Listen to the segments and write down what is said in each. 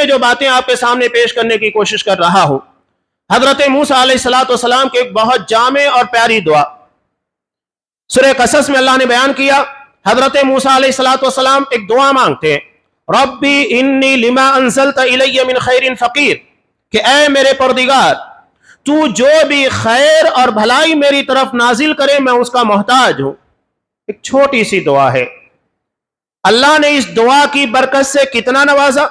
جو باتیں آپ کے سامنے پیش کرنے کی کوشش کر رہا ہوں، حضرت موسیٰ علیہ السلام کی ایک بہت جامع اور پیاری دعا سورہ قصص میں اللہ نے بیان کیا۔ حضرت موسیٰ علیہ السلام ایک دعا مانگتے ہیں، ربی انی لما انزلت الی من خیر فقیر، کہ اے میرے پروردگار تو جو بھی خیر اور بھلائی میری طرف نازل کرے میں اس کا محتاج ہوں۔ ایک چھوٹی سی دعا ہے، اللہ نے اس دعا کی برکت سے کتنا نوازا۔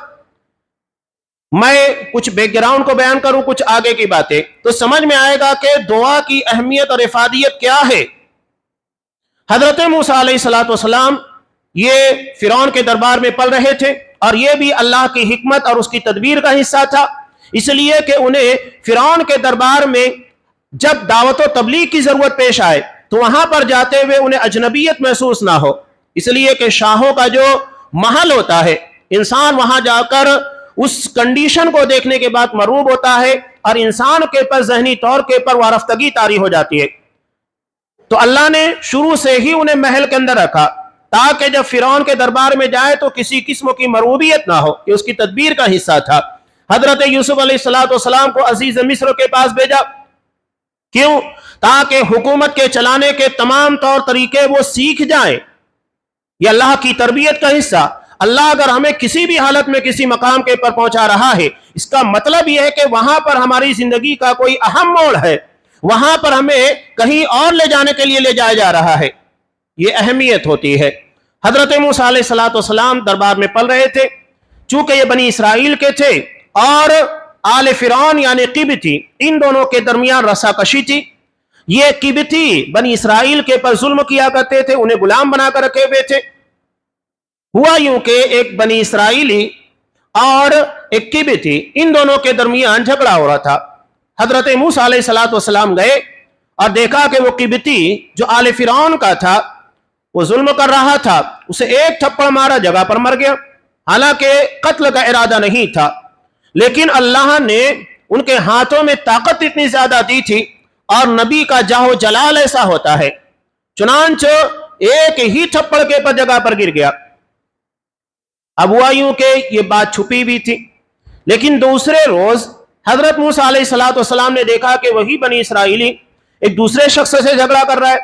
میں کچھ بیک گراؤنڈ کو بیان کروں، کچھ آگے کی باتیں، تو سمجھ میں آئے گا کہ دعا کی اہمیت اور افادیت کیا ہے۔ حضرت موسیٰ علیہ السلام یہ فرعون کے دربار میں پل رہے تھے، اور یہ بھی اللہ کی حکمت اور اس کی تدبیر کا حصہ تھا، اس لیے کہ انہیں فرعون کے دربار میں جب دعوت و تبلیغ کی ضرورت پیش آئے تو وہاں پر جاتے ہوئے انہیں اجنبیت محسوس نہ ہو، اس لیے کہ شاہوں کا جو محل ہوتا ہے، انسان وہاں جا کر اس کنڈیشن کو دیکھنے کے بعد مرعوب ہوتا ہے، اور انسان کے پر ذہنی طور کے پر وارفتگی طاری ہو جاتی ہے۔ تو اللہ نے شروع سے ہی انہیں محل کے اندر رکھا تاکہ جب فرعون کے دربار میں جائے تو کسی قسم کی مرعوبیت نہ ہو، کہ اس کی تدبیر کا حصہ تھا۔ حضرت یوسف علیہ السلام کو عزیز مصر کے پاس بھیجا، کیوں؟ تاکہ حکومت کے چلانے کے تمام طور طریقے وہ سیکھ جائیں۔ یہ اللہ کی تربیت کا حصہ۔ اللہ اگر ہمیں کسی بھی حالت میں کسی مقام کے پر پہنچا رہا ہے، اس کا مطلب یہ ہے کہ وہاں پر ہماری زندگی کا کوئی اہم موڑ ہے، وہاں پر ہمیں کہیں اور لے جانے کے لیے لے جایا جا رہا ہے، یہ اہمیت ہوتی ہے۔ حضرت موسیٰ علیہ السلام دربار میں پل رہے تھے، چونکہ یہ بنی اسرائیل کے تھے اور آل فرعون یعنی قبطی، ان دونوں کے درمیان رسا کشی تھی۔ یہ قبطی بنی اسرائیل کے پر ظلم کیا کرتے تھے، انہیں غلام بنا کر رکھے ہوئے تھے۔ ہوا یوں کہ ایک بنی اسرائیلی اور ایک قبطی، ان دونوں کے درمیان جھگڑا ہو رہا تھا۔ حضرت موسیٰ علیہ السلام گئے اور دیکھا کہ وہ قبطی جو آل فرعون کا تھا وہ ظلم کر رہا تھا، اسے ایک تھپڑ مارا، جگہ پر مر گیا، حالانکہ قتل کا ارادہ نہیں تھا، لیکن اللہ نے ان کے ہاتھوں میں طاقت اتنی زیادہ دی تھی، اور نبی کا جاہ و جلال ایسا ہوتا ہے، چنانچہ ایک ہی تھپڑ کے پر جگہ پر گر گیا۔ اب ہوا یوں کہ یہ بات چھپی بھی تھی، لیکن دوسرے روز حضرت موسیٰ علیہ السلام نے دیکھا کہ وہی بنی اسرائیلی ایک دوسرے شخص سے جھگڑا کر رہا ہے،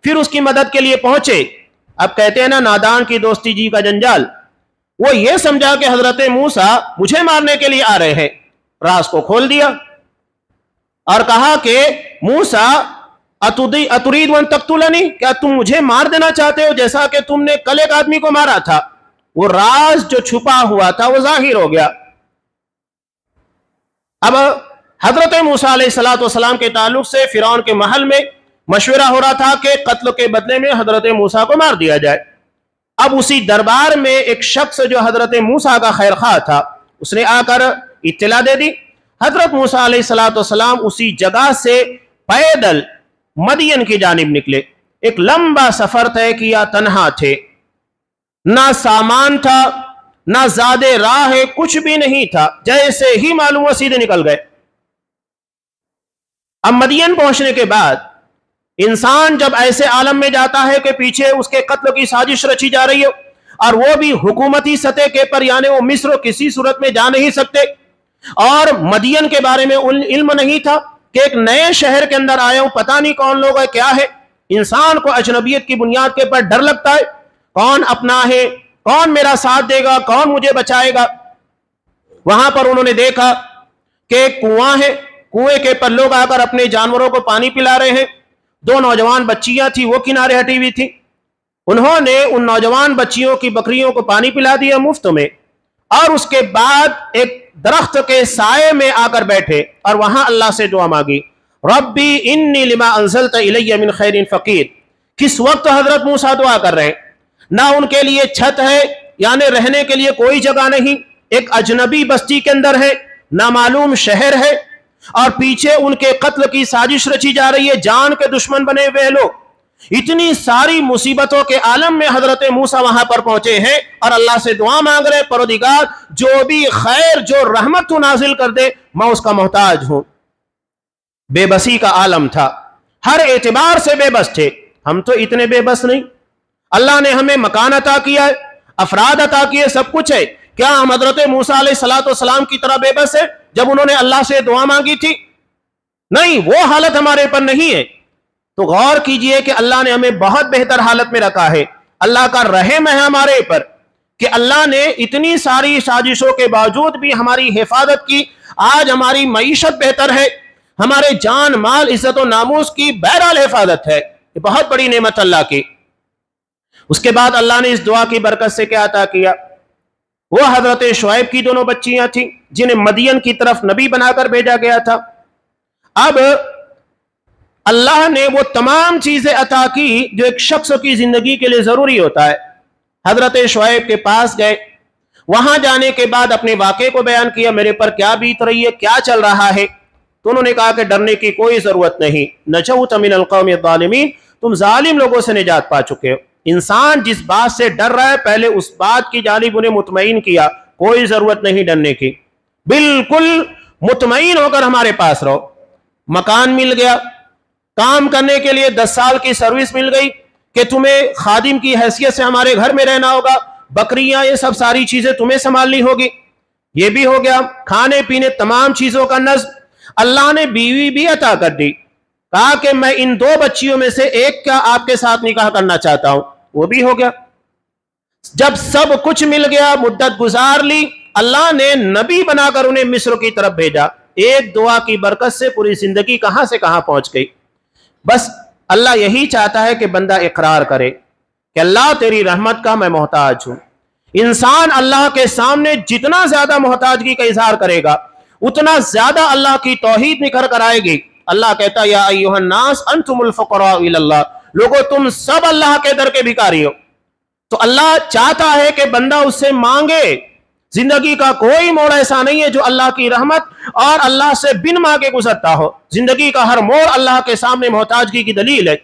پھر اس کی مدد کے لیے پہنچے۔ اب کہتے ہیں نا، نادان کی دوستی جی کا جنجال، وہ یہ سمجھا کہ حضرت موسیٰ مجھے مارنے کے لیے آ رہے ہیں، راز کو کھول دیا اور کہا کہ موسیٰ اترید ان تقتلنی، کیا تم مجھے مار دینا چاہتے ہو جیسا کہ تم نے کل ایک آدمی کو مارا تھا؟ وہ راز جو چھپا ہوا تھا وہ ظاہر ہو گیا۔ اب حضرت موسیٰ علیہ السلام کے تعلق سے فرعون کے محل میں مشورہ ہو رہا تھا کہ قتل کے بدلے میں حضرت موسیٰ کو مار دیا جائے۔ اب اسی دربار میں ایک شخص جو حضرت موسیٰ کا خیر خواہ تھا، اس نے آ کر اطلاع دے دی۔ حضرت موسیٰ علیہ السلام اسی جگہ سے پیدل مدین کی جانب نکلے، ایک لمبا سفر طے کیا، تنہا تھے، نہ سامان تھا نہ زیادہ راہ ہے، کچھ بھی نہیں تھا، جیسے ہی معلوم ہوا سیدھے نکل گئے۔ اب مدین پہنچنے کے بعد انسان جب ایسے عالم میں جاتا ہے کہ پیچھے اس کے قتل کی سازش رچی جا رہی ہے، اور وہ بھی حکومتی سطح کے پر، یعنی وہ مصر کسی صورت میں جا نہیں سکتے، اور مدین کے بارے میں علم نہیں تھا کہ ایک نئے شہر کے اندر آئے ہوں، پتہ نہیں کون لوگ ہے، کیا ہے۔ انسان کو اجنبیت کی بنیاد کے پر ڈر لگتا ہے، کون اپنا ہے، کون میرا ساتھ دے گا، کون مجھے بچائے گا۔ وہاں پر انہوں نے دیکھا کہ ایک کنواں ہے، کنویں کے پر لوگ آ کر اپنے جانوروں کو پانی پلا رہے ہیں، دو نوجوان بچیاں تھی وہ کنارے ہٹی ہوئی تھی، انہوں نے ان نوجوان بچیوں کی بکریوں کو پانی پلا دیا مفت میں، اور اس کے بعد ایک درخت کے سائے میں آ کر بیٹھے اور وہاں اللہ سے دعا مانگی، ربی انی لما انزلت الی من خیر فقیر۔ کس وقت حضرت موسیٰ دعا کر رہے ہیں، نہ ان کے لیے چھت ہے، یعنی رہنے کے لیے کوئی جگہ نہیں، ایک اجنبی بستی کے اندر ہے، نامعلوم شہر ہے، اور پیچھے ان کے قتل کی سازش رچی جا رہی ہے، جان کے دشمن بنے ہوئے لوگ۔ اتنی ساری مصیبتوں کے عالم میں حضرت موسیٰ وہاں پر پہنچے ہیں اور اللہ سے دعا مانگ رہے، پروردگار جو بھی خیر، جو رحمت تو نازل کر دے، میں اس کا محتاج ہوں۔ بے بسی کا عالم تھا، ہر اعتبار سے بے بس تھے۔ ہم تو اتنے بے بس نہیں، اللہ نے ہمیں مکان عطا کیا ہے، افراد عطا کیے، سب کچھ ہے، کیا ہم حضرت موسیٰ علیہ السلام کی طرح بے بس ہے جب انہوں نے اللہ سے دعا مانگی تھی؟ نہیں، وہ حالت ہمارے پر نہیں ہے۔ تو غور کیجئے کہ اللہ نے ہمیں بہت بہتر حالت میں رکھا ہے۔ اللہ کا رحم ہے ہمارے پر کہ اللہ نے اتنی ساری سازشوں کے باوجود بھی ہماری حفاظت کی۔ آج ہماری معیشت بہتر ہے، ہمارے جان مال عزت و ناموس کی بہرحال حفاظت ہے۔ یہ بہت بڑی نعمت اللہ کی۔ اس کے بعد اللہ نے اس دعا کی برکت سے کیا عطا کیا؟ وہ حضرت شعیب کی دونوں بچیاں تھیں جنہیں مدین کی طرف نبی بنا کر بھیجا گیا تھا۔ اب اللہ نے وہ تمام چیزیں عطا کی جو ایک شخص کی زندگی کے لیے ضروری ہوتا ہے۔ حضرت شعیب کے پاس گئے، وہاں جانے کے بعد اپنے واقعے کو بیان کیا، میرے پر کیا بیت رہی ہے، کیا چل رہا ہے۔ تو انہوں نے کہا کہ ڈرنے کی کوئی ضرورت نہیں، نجوت من القوم الظالمین، تم ظالم لوگوں سے نجات پا چکے ہو۔ انسان جس بات سے ڈر رہا ہے پہلے اس بات کی جانب انہیں مطمئن کیا، کوئی ضرورت نہیں ڈرنے کی، بالکل مطمئن ہو کر ہمارے پاس رہو۔ مکان مل گیا، کام کرنے کے لیے 10 سال کی سروس مل گئی کہ تمہیں خادم کی حیثیت سے ہمارے گھر میں رہنا ہوگا، بکریاں یہ سب ساری چیزیں تمہیں سنبھالنی ہوگی، یہ بھی ہو گیا۔ کھانے پینے تمام چیزوں کا نظم۔ اللہ نے بیوی بھی عطا کر دی، کہا کہ میں ان 2 بچیوں میں سے ایک کا آپ کے ساتھ نکاح کرنا چاہتا ہوں، وہ بھی ہو گیا۔ جب سب کچھ مل گیا، مدت گزار لی، اللہ نے نبی بنا کر انہیں مصر کی طرف بھیجا۔ ایک دعا کی برکت سے پوری زندگی کہاں سے کہاں پہنچ گئی۔ بس اللہ یہی چاہتا ہے کہ بندہ اقرار کرے کہ اللہ تیری رحمت کا میں محتاج ہوں۔ انسان اللہ کے سامنے جتنا زیادہ محتاجگی کا اظہار کرے گا اتنا زیادہ اللہ کی توحید نکھر کر آئے گی۔ اللہ کہتا ہے یا ایھا الناس انتم الفقراء الی اللہ، لوگو تم سب اللہ کے در کے بھکاری ہو۔ تو اللہ چاہتا ہے کہ بندہ اس سے مانگے۔ زندگی کا کوئی موڑ ایسا نہیں ہے جو اللہ کی رحمت اور اللہ سے بن مانگے گزرتا ہو۔ زندگی کا ہر موڑ اللہ کے سامنے محتاجگی کی دلیل ہے۔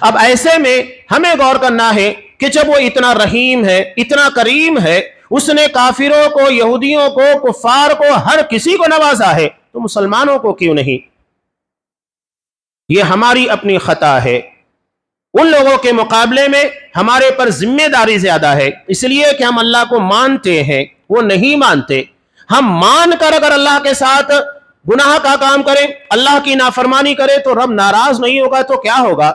اب ایسے میں ہمیں غور کرنا ہے کہ جب وہ اتنا رحیم ہے، اتنا کریم ہے، اس نے کافروں کو، یہودیوں کو، کفار کو، ہر کسی کو نوازا ہے، تو مسلمانوں کو کیوں نہیں؟ یہ ہماری اپنی خطا ہے۔ ان لوگوں کے مقابلے میں ہمارے پر ذمہ داری زیادہ ہے، اس لیے کہ ہم اللہ کو مانتے ہیں، وہ نہیں مانتے۔ ہم مان کر اگر اللہ کے ساتھ گناہ کا کام کریں، اللہ کی نافرمانی کریں تو رب ناراض نہیں ہوگا تو کیا ہوگا؟